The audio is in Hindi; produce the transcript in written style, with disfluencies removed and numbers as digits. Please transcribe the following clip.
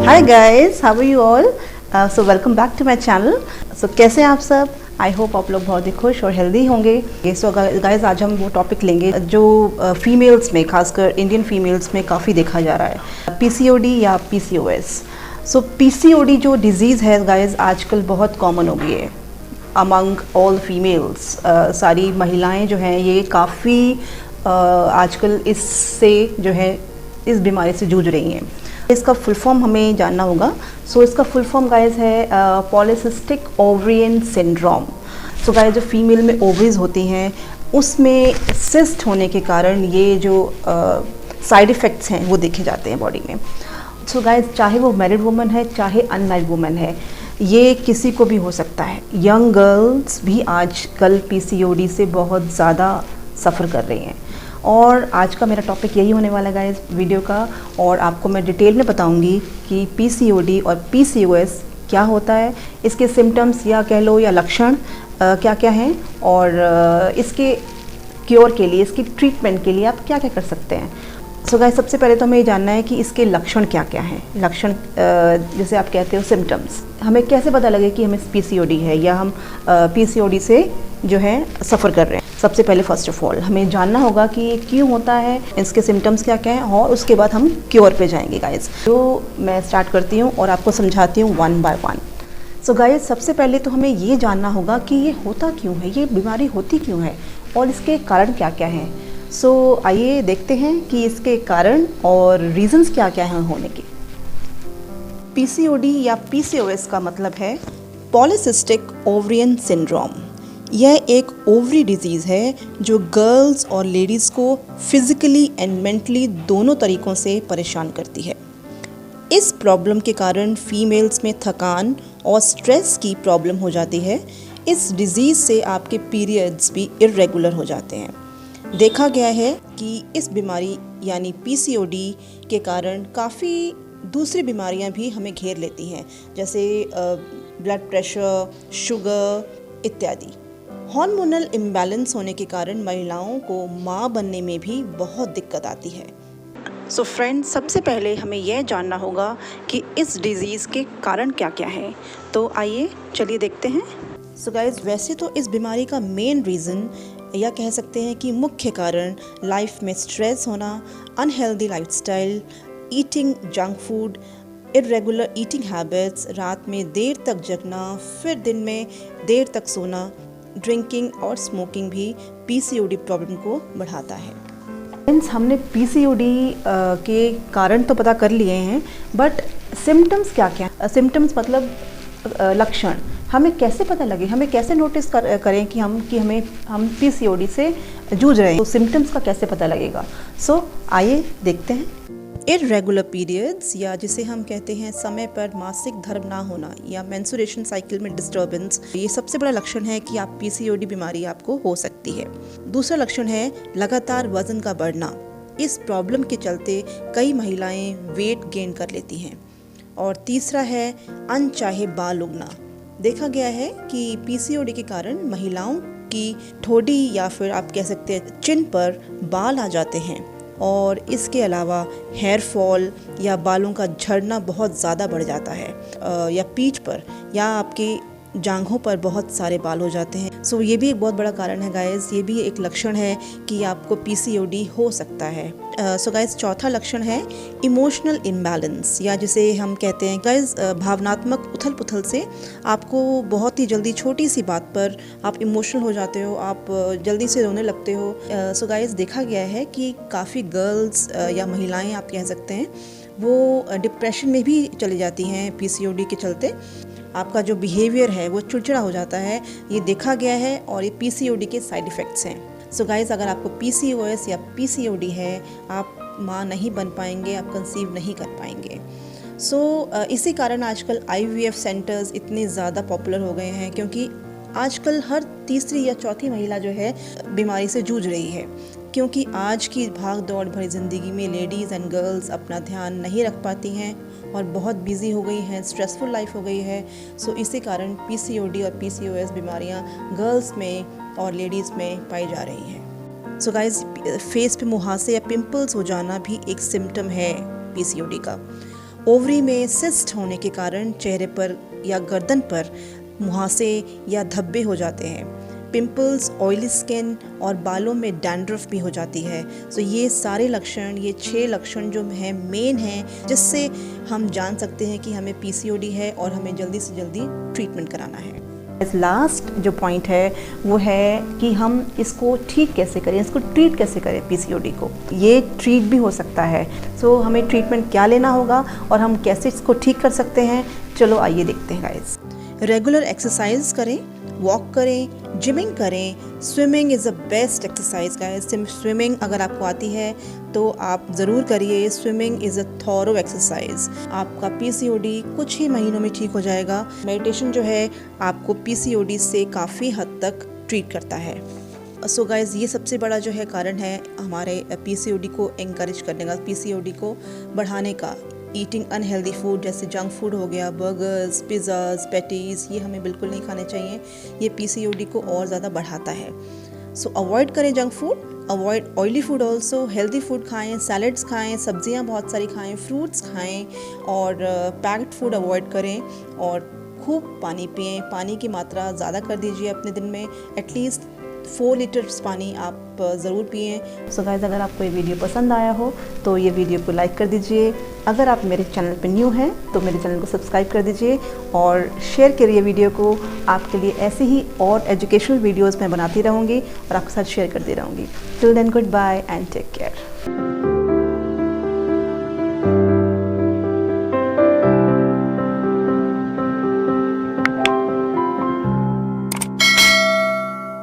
Hi guys, how are you all? So welcome back to my channel. So कैसे हैं आप सब? आई होप आप लोग बहुत ही खुश और हेल्दी होंगे। सो गाइस आज हम वो टॉपिक लेंगे जो फीमेल्स में, खासकर इंडियन फीमेल्स में काफ़ी देखा जा रहा है, पीसीओडी या पीसीओएस। सो पीसीओडी जो डिज़ीज़ है गाइस आजकल बहुत कॉमन हो गई है अमंग ऑल फीमेल्स। सारी महिलाएं जो हैं ये काफ़ी आजकल इससे जो है इस बीमारी से जूझ रही हैं। इसका फुल फॉर्म हमें जानना होगा। सो इसका फुल फॉर्म गाइस है polycystic ovarian syndrome. So guys जो फीमेल में ओवरीज होती हैं उसमें सिस्ट होने के कारण ये जो साइड इफ़ेक्ट्स हैं वो देखे जाते हैं बॉडी में। सो गाइस चाहे वो मैरिड वुमन है चाहे अनमैरिड वुमन है, ये किसी को भी हो सकता है। यंग गर्ल्स भी आजकल पीसीओडी से बहुत ज़्यादा सफ़र कर रही हैं और आज का मेरा टॉपिक यही होने वाला है गाइस वीडियो का। और आपको मैं डिटेल में बताऊंगी कि पीसीओडी और पीसीओएस क्या होता है, इसके सिम्टम्स या कह लो या लक्षण क्या क्या हैं और इसके क्योर के लिए, इसकी ट्रीटमेंट के लिए आप क्या क्या कर सकते हैं। सो गाइस सबसे पहले तो हमें ये जानना है कि इसके लक्षण क्या क्या हैं। लक्षण जैसे आप कहते हो सिम्टम्स, हमें कैसे पता लगे कि हमें पीसीओडी है या हम पीसीओडी से जो है सफ़र कर रहे हैं। सबसे पहले फर्स्ट ऑफ ऑल हमें जानना होगा कि ये क्यों होता है, इसके सिम्टम्स क्या क्या हैं और उसके बाद हम क्योर पे जाएंगे गाइस। तो मैं स्टार्ट करती हूँ और आपको समझाती हूँ one by one. So guys सबसे पहले तो हमें ये जानना होगा कि ये होता क्यों है, ये बीमारी होती क्यों है और इसके कारण क्या क्या हैं। सो आइए देखते हैं कि इसके कारण और रीजंस क्या क्या हैं होने के। पीसीओडी या पीसीओएस का मतलब है पॉलीसिस्टिक ओवरियन सिंड्रोम। यह एक ओवरी डिजीज़ है जो गर्ल्स और लेडीज़ को फिज़िकली एंड मेंटली दोनों तरीक़ों से परेशान करती है। इस प्रॉब्लम के कारण फीमेल्स में थकान और स्ट्रेस की प्रॉब्लम हो जाती है। इस डिज़ीज़ से आपके पीरियड्स भी इर्रेगुलर हो जाते हैं। देखा गया है कि इस बीमारी यानी पीसीओडी के कारण काफ़ी दूसरी बीमारियां भी हमें घेर लेती हैं, जैसे ब्लड प्रेशर, शुगर इत्यादि। हार्मोनल इम्बैलेंस होने के कारण महिलाओं को माँ बनने में भी बहुत दिक्कत आती है। सो फ्रेंड्स सबसे पहले हमें यह जानना होगा कि इस डिज़ीज़ के कारण क्या क्या हैं। तो आइए चलिए देखते हैं। सो गाइस वैसे तो इस बीमारी का मेन रीज़न या कह सकते हैं कि मुख्य कारण लाइफ में स्ट्रेस होना, unhealthy lifestyle, eating junk food, irregular eating habits, रात में देर तक जगना, फिर दिन में देर तक सोना, ड्रिंकिंग और स्मोकिंग भी पीसीओडी प्रॉब्लम को बढ़ाता है। फ्रेंड्स हमने पीसीओडी के कारण तो पता कर लिए हैं, बट सिम्टम्स क्या क्या। सिम्टम्स मतलब लक्षण हमें कैसे पता लगे, हमें कैसे नोटिस करें कि हम पीसीओडी से जूझ रहे हैं। तो सिम्टम्स का कैसे पता लगेगा। सो आइए देखते हैं। इरेगुलर पीरियड्स या जिसे हम कहते हैं समय पर मासिक धर्म ना होना या मेंस्ट्रुएशन साइकिल में डिस्टर्बेंस, ये सबसे बड़ा लक्षण है कि आप पीसीओडी बीमारी आपको हो सकती है। दूसरा लक्षण है लगातार वजन का बढ़ना। इस प्रॉब्लम के चलते कई महिलाएं वेट गेन कर लेती हैं। और तीसरा है अनचाहे बाल उगना। देखा गया है कि पीसीओडी के कारण महिलाओं की ठोड़ी या फिर आप कह सकते हैं चिन पर बाल आ जाते हैं और इसके अलावा हेयर फॉल या बालों का झड़ना बहुत ज़्यादा बढ़ जाता है, या पीठ पर या आपकी जांघों पर बहुत सारे बाल हो जाते हैं। सो ये भी एक बहुत बड़ा कारण है गाइस, ये भी एक लक्षण है कि आपको पीसीओडी हो सकता है। सो गाइस चौथा लक्षण है इमोशनल इम्बैलेंस या जिसे हम कहते हैं गाइस भावनात्मक उथल पुथल से आपको बहुत ही जल्दी छोटी सी बात पर आप इमोशनल हो जाते हो, आप जल्दी से रोने लगते हो। सो गाइस देखा गया है कि काफ़ी गर्ल्स या महिलाएं आप कह सकते हैं वो डिप्रेशन में भी चली जाती हैं पीसीओडी के चलते। आपका जो बिहेवियर है वो चिड़चिड़ा हो जाता है, ये देखा गया है और ये पीसीओडी के साइड इफ़ेक्ट्स हैं। सो गाइस अगर आपको पीसीओएस या पीसीओडी है, आप माँ नहीं बन पाएंगे, आप कंसीव नहीं कर पाएंगे। सो इसी कारण आजकल आईवीएफ सेंटर्स इतने ज़्यादा पॉपुलर हो गए हैं, क्योंकि आजकल हर तीसरी या चौथी महिला जो है बीमारी से जूझ रही है। क्योंकि आज की भाग दौड़ भरी ज़िंदगी में लेडीज़ एंड गर्ल्स अपना ध्यान नहीं रख पाती हैं और बहुत बिजी हो गई हैं, स्ट्रेसफुल लाइफ हो गई है। सो इसी कारण पीसीओडी और पीसीओएस बीमारियां गर्ल्स में और लेडीज़ में पाई जा रही हैं। सो गाइस फेस पे मुहासे या पिंपल्स हो जाना भी एक सिम्टम है पीसीओडी का। ओवरी में सिस्ट होने के कारण चेहरे पर या गर्दन पर मुहासे या धब्बे हो जाते हैं। पिंपल्स, ऑयली स्किन और बालों में डैंड्रफ भी हो जाती है। सो ये सारे लक्षण, ये 6 लक्षण जो हैं मेन हैं जिससे हम जान सकते हैं कि हमें पीसीओडी है और हमें जल्दी से जल्दी ट्रीटमेंट कराना है। लास्ट जो पॉइंट है वो है कि हम इसको ठीक कैसे करें, इसको ट्रीट कैसे करें पीसीओडी को। ये ट्रीट भी हो सकता है। सो हमें ट्रीटमेंट क्या लेना होगा और हम कैसे इसको ठीक कर सकते हैं, चलो आइए देखते हैं गाइस। रेगुलर एक्सरसाइज करें, वॉक करें, जिमिंग करें। Swimming is the best exercise guys. Swimming अगर आपको आती है तो आप ज़रूर करिए। Swimming is a thorough exercise. आपका पीसीओडी कुछ ही महीनों में ठीक हो जाएगा। मेडिटेशन जो है आपको पीसीओडी से काफ़ी हद तक ट्रीट करता है। सो गाइस, ये सबसे बड़ा जो है कारण है हमारे पीसीओडी को एनकरेज करने का, पीसीओडी को बढ़ाने का। ईटिंग अनहेल्दी फूड जैसे जंक फूड हो गया, बर्गर्स, पिज़्ज़ाज़, पैटीज़, ये हमें बिल्कुल नहीं खाने चाहिए। ये पीसीओडी को और ज़्यादा बढ़ाता है। सो अवॉइड करें junk food, avoid oily food also. Healthy food खाएं, सैलड्स खाएं, सब्जियां बहुत सारी खाएं, फ्रूट्स खाएं और पैक्ड फूड अवॉइड करें और खूब पानी पिएं। पानी की मात्रा ज़्यादा कर दीजिए अपने दिन में। एटलीस्ट 4 लीटर्स पानी आप ज़रूर पिएं। सो गाइस, अगर आपको ये वीडियो पसंद आया हो तो ये वीडियो को लाइक कर दीजिए। अगर आप मेरे चैनल पे न्यू हैं तो मेरे चैनल को सब्सक्राइब कर दीजिए और शेयर करिए वीडियो को। आपके लिए ऐसे ही और एजुकेशनल वीडियोस मैं बनाती रहूँगी और आपके साथ शेयर करती रहूँगी। Till then, goodbye and take care.